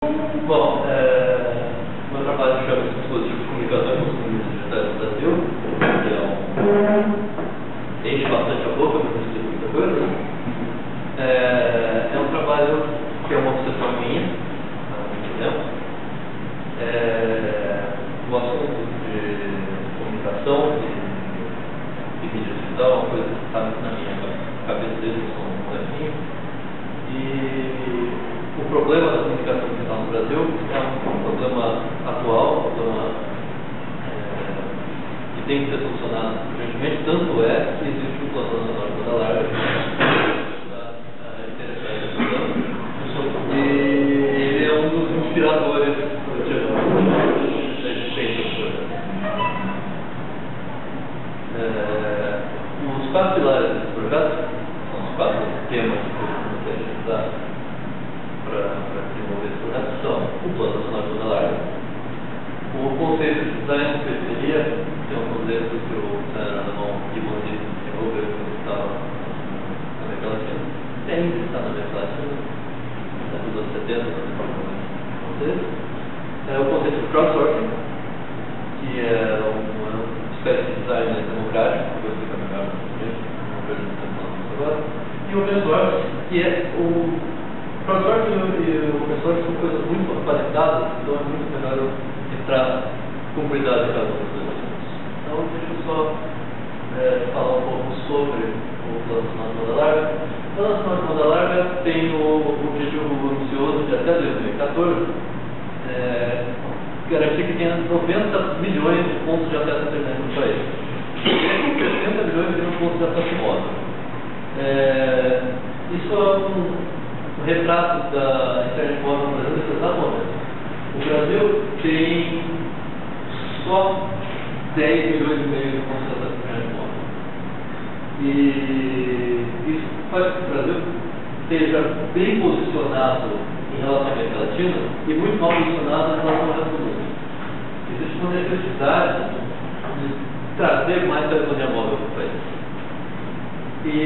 Bom, meu trabalho chama Dispositivos de Comunicação e Consumidores Digitais no Brasil, que enche bastante a boca, mas não explica muita coisa. É um trabalho que é uma obsessão minha, há muito tempo. O assunto de comunicação e mídia digital é uma coisa que está na minha cabeça desde que eu sou um molequinho. E o problema da comunicação digital no Brasil é um problema atual, um problema que tem que ser solucionado urgentemente, tanto é que existe um plano nacional de banda larga e ele é um dos inspiradores da existência do projeto. Os 4 pilares desse projeto são os 4 temas que eu comecei a utilizar para desenvolver esse projeto são o Plano Nacional de Banda Larga, o conceito de design de periferia, que é um conceito que o designer alemão Gibbons desenvolveu quando estava na América Latina, e ainda está na América Latina, nos anos 70, o conceito de crowdsourcing, que é uma espécie de design democrático, que eu vou explicar melhor não vejo muito tempo agora, e o open source, que é o crowdsourcing e o open source são coisas muito aparentadas, então é muito melhor eu entrar com cuidado em cada um dos dois assuntos. Então, deixa eu só falar um pouco sobre o Plano Nacional de Banda Larga. O Plano Nacional de Banda Larga tem o objetivo ambicioso de até 2014 garantir que tenha 90 milhões de pontos de acesso à internet no país. E 60 milhões de pontos de acesso móvel. Isso é um retrato da internet móvel no Brasil nesse exato momento. O Brasil tem só 10 milhões e meio de pontos de acesso à internet móvel. E isso faz com que o Brasil esteja bem posicionado em relação à América Latina e muito mal posicionado em relação ao resto do mundo. Existe uma necessidade de trazer mais telefonia móvel para o país. E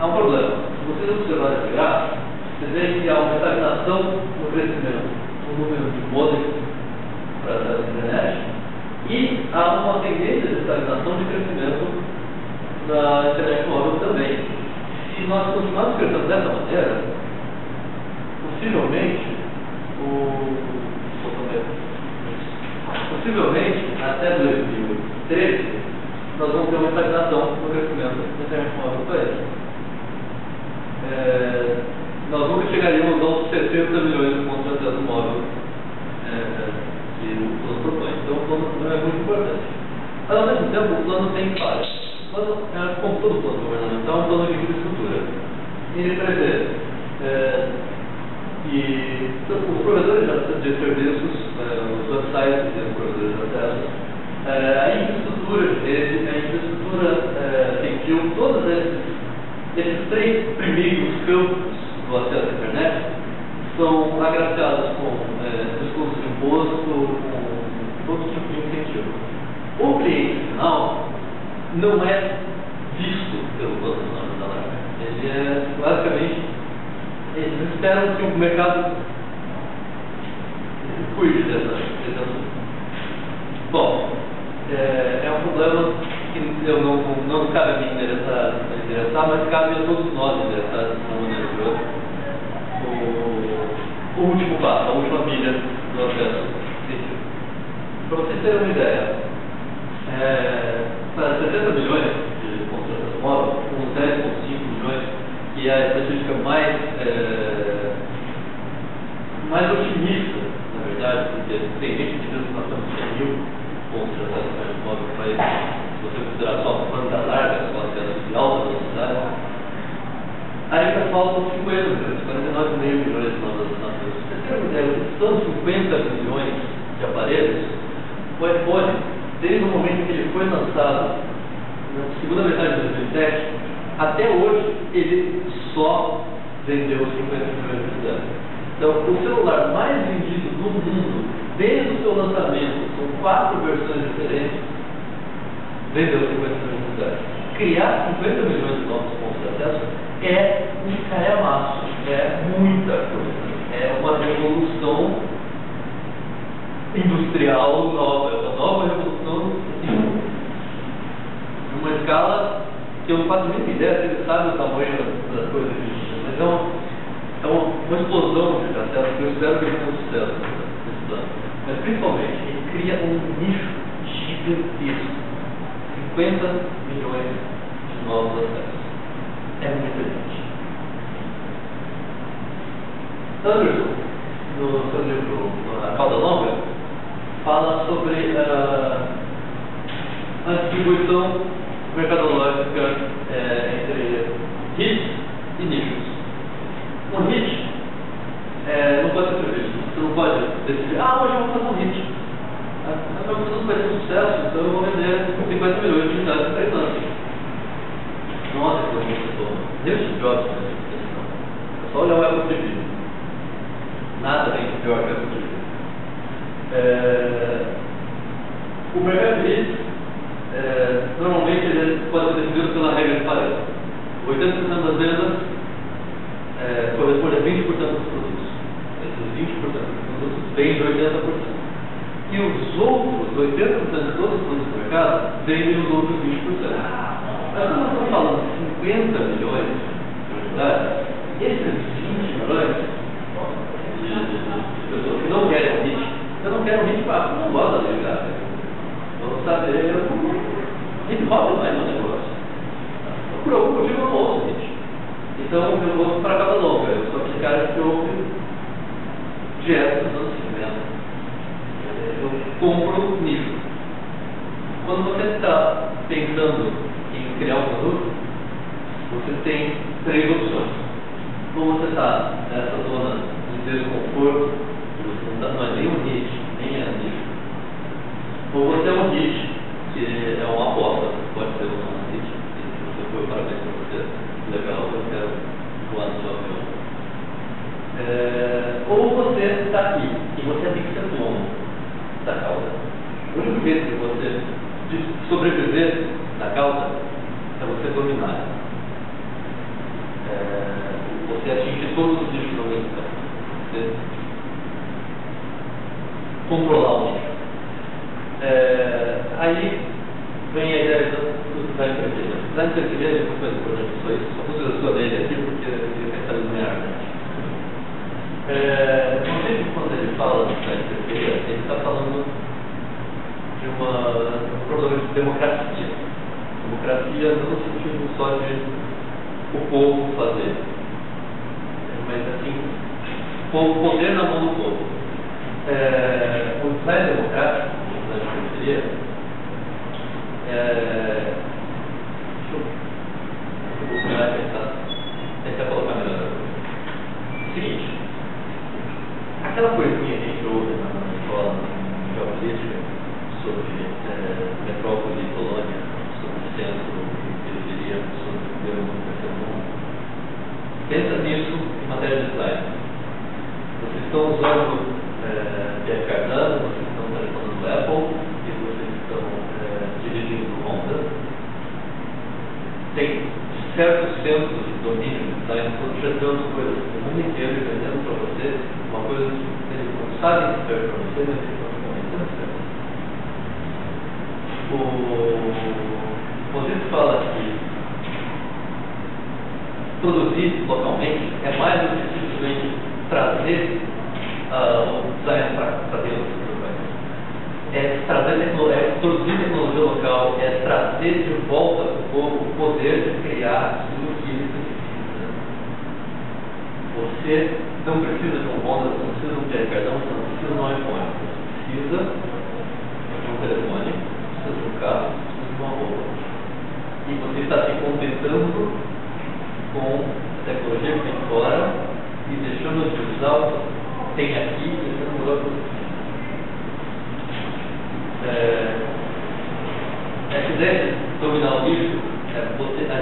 há um problema. Se vocês observarem esse gráfico, vocês veem que há uma estagnação no crescimento do número de modems para acesso à internet e há uma tendência de estagnação de crescimento na internet móvel também. Se nós continuarmos crescendo dessa maneira, possivelmente até 2013, nós vamos ter uma estagnação no crescimento da internet móvel do país. Nós nunca chegaríamos aos 60 milhões de pontos de acesso móvel que o plano propõe. Então o plano é muito importante. Mas ao mesmo tempo o plano tem falhas. O plano, como todo plano governamental, é um plano de infraestrutura. Ele prevê que os provedores de serviços, os websites e os provedores de acesso, a infraestrutura de rede, a infraestrutura civil, todos esses 3 primeiros campos do acesso à internet são agraciados com descontos de imposto, com todo tipo de incentivo. O cliente final não é visto pelo Plano Nacional de Banda Larga. Ele é, basicamente, eles esperam que o mercado cuide desse assunto. Bom, é um problema que eu não cabe a mim endereçar, mas cabe a todos nós endereçar de uma maneira ou de outra. O último passo, a última milha do acesso civil. Para vocês terem uma ideia, para 60 milhões de pontos de acesso móvel, uns 10,5 milhões, que é a estatística mais otimista, na verdade, porque tem gente que diz que nós temos 100 mil pontos de acesso móvel no país. Se você considerar só a banda larga, só acesso de alta velocidade, ainda faltam 50 milhões, 49,5 milhões de novas assinaturas. Se você tem uma ideia, são 50 milhões de aparelhos, o iPhone, desde o momento que ele foi lançado, na segunda metade de 2007, até hoje, ele só vendeu 50 milhões de unidades. Então, o celular mais vendido do mundo, desde o seu lançamento, com 4 versões diferentes, vendeu 50 milhões de unidades. Criar 50 milhões de novos pontos de acesso é um calhamaço, é muito industrial nova, é uma nova revolução numa escala que eu não faço a mínima ideia, se ele sabe o tamanho das coisas que existem, mas é uma explosão de processo que eu espero que ele tenha sucesso nesse plano. Mas principalmente, ele cria um nicho gigantesco, 50 milhões de novos acessos. É muita gente. Anderson, no seu livro A Cauda Longa, fala sobre a distribuição mercadológica entre hits e nichos. Um hit não pode ser previsto. Você não pode decidir, hoje eu vou fazer um hit. A minha produção vai ser um sucesso, então eu vou vender 50 milhões de unidades em 3 anos. Nossa, que muito bom. Nem os Jobs fazem isso. É só olhar o Apple TV. Nada tem pior que o Apple TV. O mercado de hits, normalmente ele pode ser definido pela regra de Pareto. 80% das vendas corresponde a 20% dos produtos. Esses 20% dos produtos vêm de 80%. E os outros 80% de todos os produtos do mercado vendem os outros 20%. Mas quando nós estamos falando de 50 milhões de unidades, esses 20 milhões de pessoas que não querem um hit, eu não quero um hit fácil, não gosto da unidade. Vamos saber, hip hop não é meu negócio. Por algum motivo eu não ouço hit. Então eu vou para a Cauda Longa, eu sou aquele cara que ouve direto dos anos 50. Eu compro nicho. Quando você está pensando em criar um produto, você tem 3 opções. Ou você está nessa zona de desconforto, você não é nem um hit, nem é nicho. Ou você é um hit, que é uma aposta, pode ser um hit. Se você for parabéns para você, legal, eu quero voar no seu avião. Ou você está aqui, e você tem que ser dono da causa. O único jeito de você sobreviver na causa é você dominar. Você atingir todos os nichos ao mesmo tempo. Você controlar o nicho. Aí vem a ideia do design perceber. Design perceber é uma coisa importante, só isso. Só pus a sua dele aqui porque eu queria pensar no minha arte. Não sei se quando ele fala de design perceber, ele está falando de um problema de democracia. Democracia não no sentido só de o povo fazer, mas assim, o poder na mão do povo. O design democrático, o design de periferia, eu vou começar a pensar, tentar colocar melhor. Seguinte, aquela coisinha que a gente ouve na escola de geopolítica sobre metrópole e colônia, sobre centro e periferia, sobre o primeiro mundo e o terceiro mundo, pensa nisso em matéria de design. Vocês estão usando Pierre Cardin, vocês estão telefonando Apple e vocês estão dirigindo Honda. Tem certos centros de domínio de design que estão projetando coisas do mundo inteiro e vendendo para você uma coisa que eles não sabem se serve para você, mas eles estão comentando certo. O Rodrigo fala que produzir localmente é mais do que simplesmente trazer o design para dentro do país. É produzir tecnologia local, é trazer de volta para o povo o poder de criar aquilo que ele precisa. Você não precisa de um Honda, você não precisa de um Pierre Cardin, você não precisa de um iPhone, você precisa de um telefone, precisa de um carro, precisa de uma roupa. E você está se contentando com a tecnologia que vem fora e deixando de usar o que tem aqui e deixando melhor para você. Essa ideia de dominar o nicho, a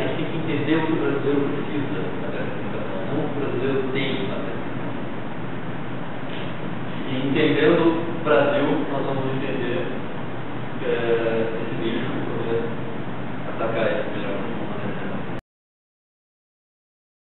gente tem que entender o que o brasileiro precisa na gratificação, não o que o brasileiro tem na gratificação. E entendendo